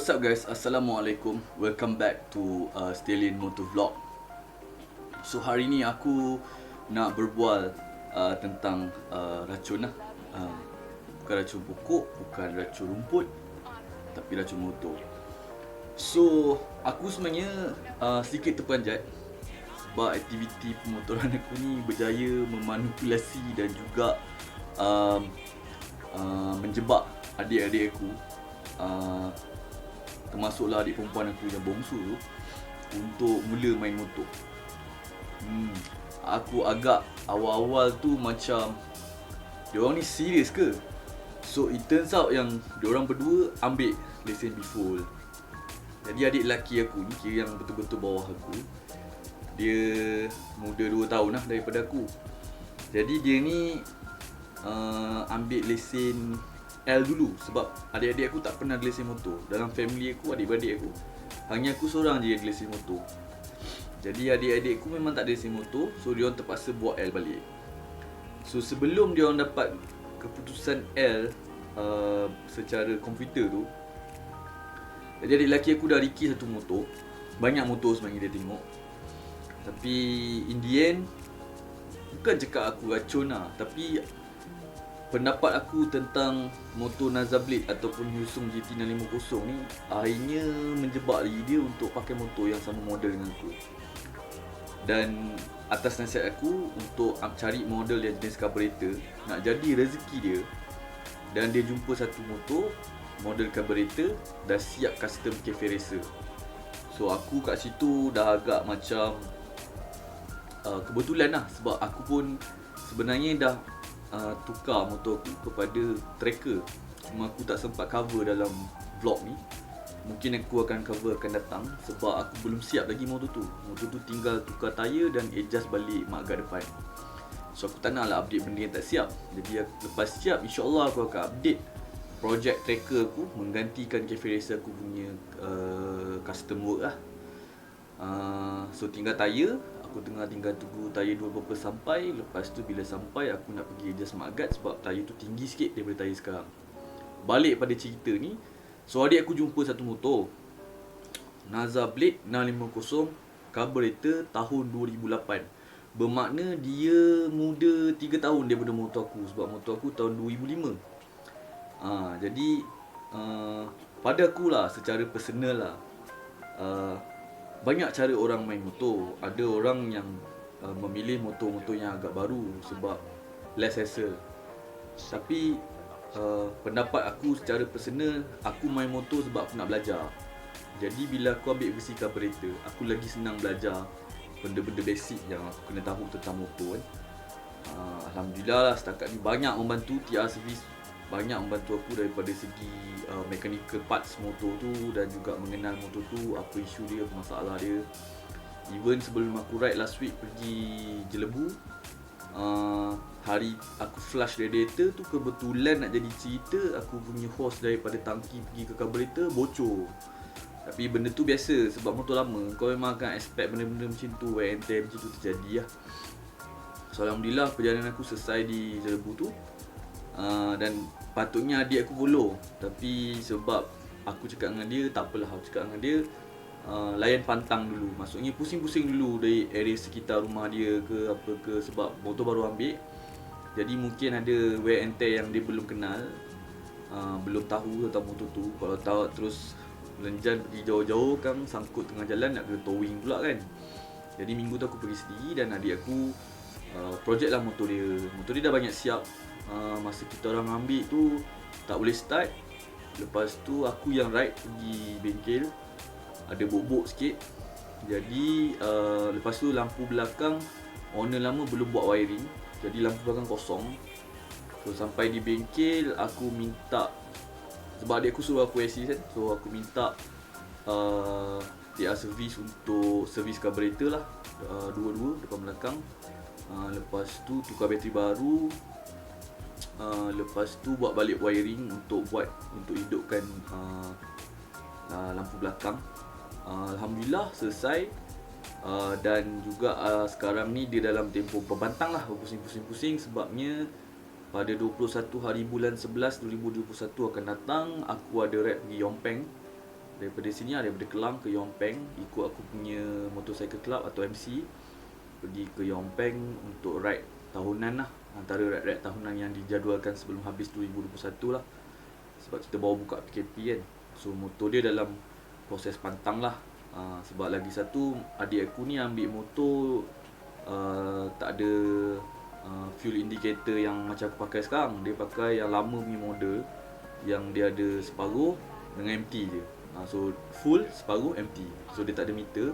What's up guys, Assalamualaikum. Welcome back to Stallion Motor Vlog. So hari ni aku nak berbual tentang racun lah. Bukan racun pokok, bukan racun rumput, tapi racun motor. So aku sebenarnya sedikit terperanjat sebab aktiviti pemotoran aku ni berjaya memanipulasi dan juga menjebak adik-adik aku, termasuklah adik perempuan aku yang bongsu tu, untuk mula main motor. Aku agak awal-awal tu macam diorang ni serius ke? So it turns out yang diorang berdua ambil lesen before. Jadi adik lelaki aku ni, kira yang betul-betul bawah aku, dia muda 2 tahun lah daripada aku. Jadi dia ni ambil lesen L dulu sebab adik-adik aku tak pernah ada lesen motor. Dalam family aku, adik-beradik aku, hanya aku seorang je yang ada lesen motor. Jadi adik-adik aku memang tak ada lesen motor, so diorang terpaksa buat L balik. So sebelum diorang dapat keputusan L secara komputer tu, jadi adik lelaki aku dah riki satu motor. Banyak motor sebenarnya dia tengok. Tapi in the end, bukan cakap aku racun lah, tapi pendapat aku tentang motor Naza Blade ataupun Hyosung GT650 ni akhirnya menjebak lagi dia untuk pakai motor yang sama model dengan aku. Dan atas nasihat aku untuk cari model yang jenis carburetor, nak jadi rezeki dia, dan dia jumpa satu motor model carburetor dah siap custom cafe racer. So aku kat situ dah agak macam kebetulan lah, sebab aku pun sebenarnya dah tukar motor aku kepada tracker. Cuma aku tak sempat cover dalam vlog ni. Mungkin aku akan cover akan datang, sebab aku belum siap lagi motor tu. Motor tu tinggal tukar tayar dan adjust balik mudguard depan. So aku tak nak lah update benda yang tak siap. Jadi lepas siap, insyaAllah aku akan update project tracker aku, menggantikan cafe racer aku punya custom work lah. So tinggal tayar. Aku tinggal tunggu tayar 2 sampai. Lepas tu bila sampai, aku nak pergi adjust mudguard sebab tayar tu tinggi sikit daripada tayar sekarang. Balik pada cerita ni, so adik aku jumpa satu motor Naza Blade 650 carburetor tahun 2008. Bermakna dia muda 3 tahun daripada motor aku, sebab motor aku tahun 2005. Jadi pada akulah, secara personal lah, banyak cara orang main motor. Ada orang yang memilih motor-motor yang agak baru sebab less hassle. Tapi pendapat aku secara personal, aku main motor sebab aku nak belajar. Jadi bila aku ambil versi carburetor, aku lagi senang belajar benda-benda basic yang aku kena tahu tentang motor kan. Alhamdulillah lah, setakat ni banyak membantu TR Service. Banyak membantu aku daripada segi mechanical parts motor tu, dan juga mengenal motor tu, apa isu dia, apa masalah dia. Even sebelum aku ride last week pergi Jelebu, hari aku flush radiator tu, kebetulan nak jadi cerita, aku punya hose daripada tangki pergi ke carburetor bocor. Tapi benda tu biasa sebab motor lama. Kau memang akan expect benda-benda macam tu, wear and tear macam tu terjadi lah. So Alhamdulillah perjalanan aku selesai di Jelebu tu. Dan patutnya adik aku follow, tapi sebab aku cakap dengan dia, tak apalah, aku cakap dengan dia, layan pantang dulu. Maksudnya pusing-pusing dulu dari area sekitar rumah dia ke apa ke, sebab motor baru ambil. Jadi mungkin ada wear and tear yang dia belum kenal, belum tahu tentang motor tu. Kalau tahu terus lenjan pergi jauh-jauh kan, sangkut tengah jalan, nak kena towing pula kan. Jadi minggu tu aku pergi sendiri dan adik aku project lah motor dia. Motor dia dah banyak siap. Masa kita orang ambil tu tak boleh start. Lepas tu aku yang ride pergi bengkel, ada bobok sikit. Jadi lepas tu lampu belakang owner lama belum buat wiring, jadi lampu belakang kosong. So sampai di bengkel, aku minta, sebab adik aku suruh aku assist kan, so aku minta TR Service untuk servis carburetor lah, dua-dua depan belakang. Lepas tu tukar bateri baru. Lepas tu buat balik wiring untuk hidupkan lampu belakang. Alhamdulillah selesai. Dan juga sekarang ni dia dalam tempoh pembantang lah, berpusing-pusing sebabnya pada 21 hari bulan 11 2021 akan datang, aku ada ride pergi Yompeng daripada sini daripada Kelang ke Yong Peng, ikut aku punya motorcycle club atau MC, pergi ke Yong Peng untuk ride tahunan lah, antara ride-ride tahunan yang dijadualkan sebelum habis 2021 lah, sebab kita baru buka PKP kan. So motor dia dalam proses pantang lah. Sebab lagi satu, adik aku ni ambil motor tak ada fuel indicator yang macam aku pakai sekarang. Dia pakai yang lama punya model, yang dia ada separuh dengan empty je. So full, separuh, empty. So dia tak ada meter.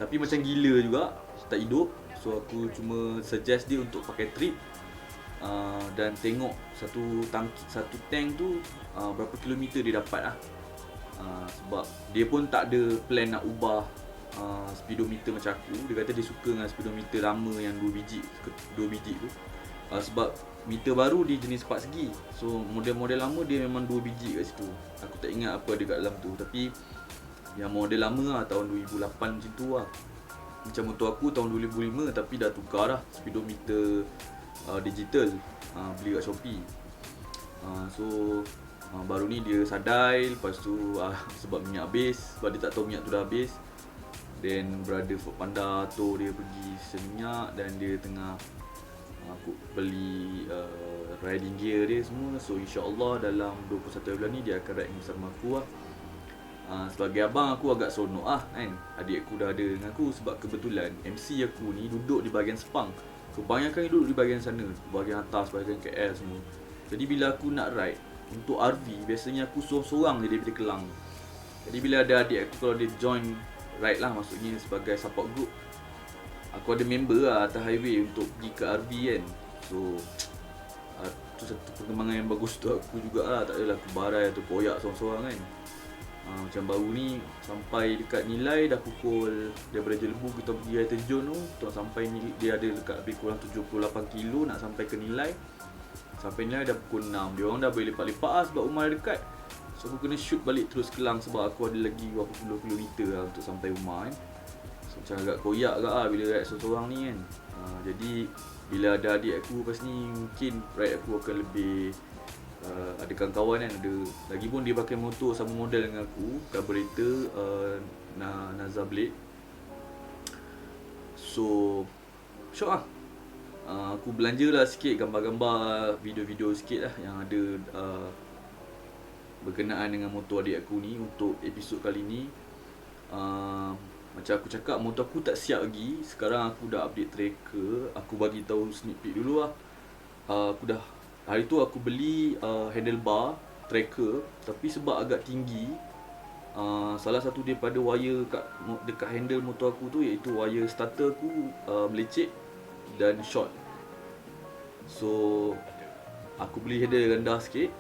Tapi macam gila juga, tak hidup. So aku cuma suggest dia untuk pakai trip, dan tengok satu tank tu berapa kilometer dia dapat lah. Sebab dia pun tak ada plan nak ubah speedometer macam aku. Dia kata dia suka dengan speedometer lama yang 2 biji tu. Sebab meter baru dia jenis 4 segi. So model-model lama dia memang 2 biji kat situ. Aku tak ingat apa ada kat dalam tu. Tapi yang model lama lah, tahun 2008 macam tu lah. Macam motor aku tahun 2005 tapi dah tukar lah speedometer digital, beli kat Shopee. So baru ni dia sadai. Lepas tu sebab minyak habis, sebab dia tak tahu minyak tu dah habis. Then brother Foodpanda tu dia pergi seminyak dan dia tengah aku beli riding gear dia semua. So insyaAllah dalam 21 bulan ni dia akan ride bersama aku lah. Sebagai abang aku agak seronok lah kan, adik aku dah ada dengan aku. Sebab kebetulan MC aku ni duduk di bahagian Sepang. Kebanyakan duduk di bahagian sana, bahagian atas, bahagian KL semua. Jadi bila aku nak ride untuk RV, biasanya aku sorang-sorang je daripada Kelang. Jadi bila ada adik aku, kalau dia join ride lah, maksudnya sebagai support group, aku ada member lah atas highway untuk pergi ke RV kan. So tu satu perkembangan yang bagus tu aku jugalah. Tak adalah aku barai atau koyak sorang-sorang kan. Macam baru ni sampai dekat Nilai dah pukul, daripada Jelebu kita pergi air terjun tu, kita sampai dia ada dekat lebih kurang 78 kilo nak sampai ke Nilai. Sampai Nilai dah pukul 6. Dia orang dah boleh lepak-lepak lah sebab rumah dah dekat. So aku kena shoot balik terus Kelang sebab aku ada lagi berapa puluh kilometer lah untuk sampai rumah kan. So macam agak koyak agak lah bila ride seorang ni kan. Jadi bila ada adik aku lepas ni, mungkin ride aku akan lebih ada kawan-kawan kan, ada lagi pun dia pakai motor sama model dengan aku, carburetor Naza Blade. So syok lah. Aku belanja lah sikit gambar-gambar, video-video sikit lah yang ada berkenaan dengan motor adik aku ni untuk episod kali ni. Macam aku cakap, motor aku tak siap lagi. Sekarang aku dah update tracker. Aku bagi tahu sneak peek dulu lah. Aku dah hari tu aku beli handlebar tracker, tapi sebab agak tinggi, salah satu daripada wire dekat handle motor aku tu, iaitu wire starter aku melecet dan short. So aku beli handle rendah sikit,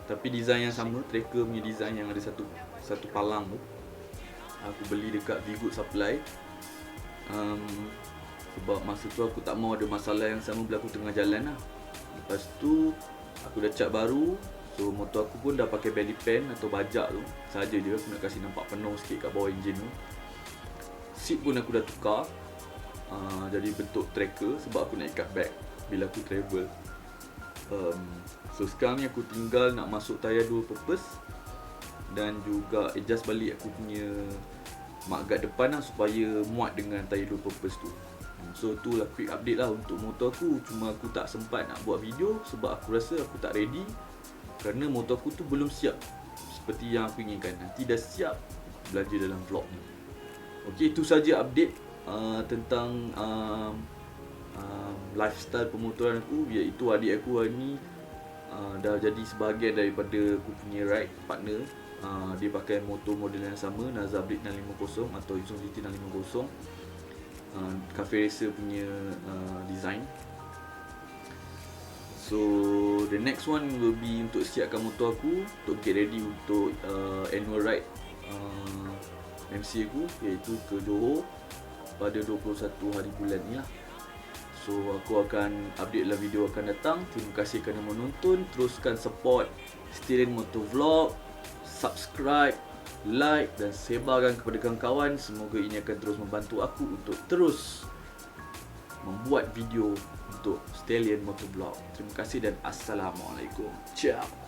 tapi design yang sama, tracker punya design yang ada satu palang tu. Aku beli dekat V-Good Supply. Sebab masa tu aku tak mau ada masalah yang sama bila aku tengah jalan lah. Lepas tu aku dah cat baru. So motor aku pun dah pakai belly pan atau bajak tu. Saja je aku nak kasi nampak penuh sikit kat bawah enjin tu. Seat pun aku dah tukar, jadi bentuk tracker sebab aku nak ikat bag bila aku travel. So sekarang ni aku tinggal nak masuk tayar dual purpose dan juga adjust balik aku punya mudguard depan lah supaya muat dengan tayar dual purpose tu. So itulah quick update lah untuk motor aku. Cuma aku tak sempat nak buat video sebab aku rasa aku tak ready, kerana motor aku tu belum siap seperti yang aku inginkan. Nanti dah siap, belanja dalam vlog ni. Okey, itu saja update tentang lifestyle pemotoran aku, iaitu adik aku hari ni dah jadi sebahagian daripada aku punya ride partner. Dia pakai motor model yang sama, Naza Blade 650 atau Isuzu GT 650, Cafe Racer punya design. So the next one will be untuk siapkan motor aku untuk get ready untuk annual ride MC aku, iaitu ke Johor pada 21 hari bulan ni lah. So aku akan update lah video akan datang. Terima kasih kerana menonton. Teruskan support Steering Motor Vlog, subscribe, like dan sebarkan kepada kawan-kawan. Semoga ini akan terus membantu aku untuk terus membuat video untuk Stallion Motor Vlog. Terima kasih dan Assalamualaikum. Ciao.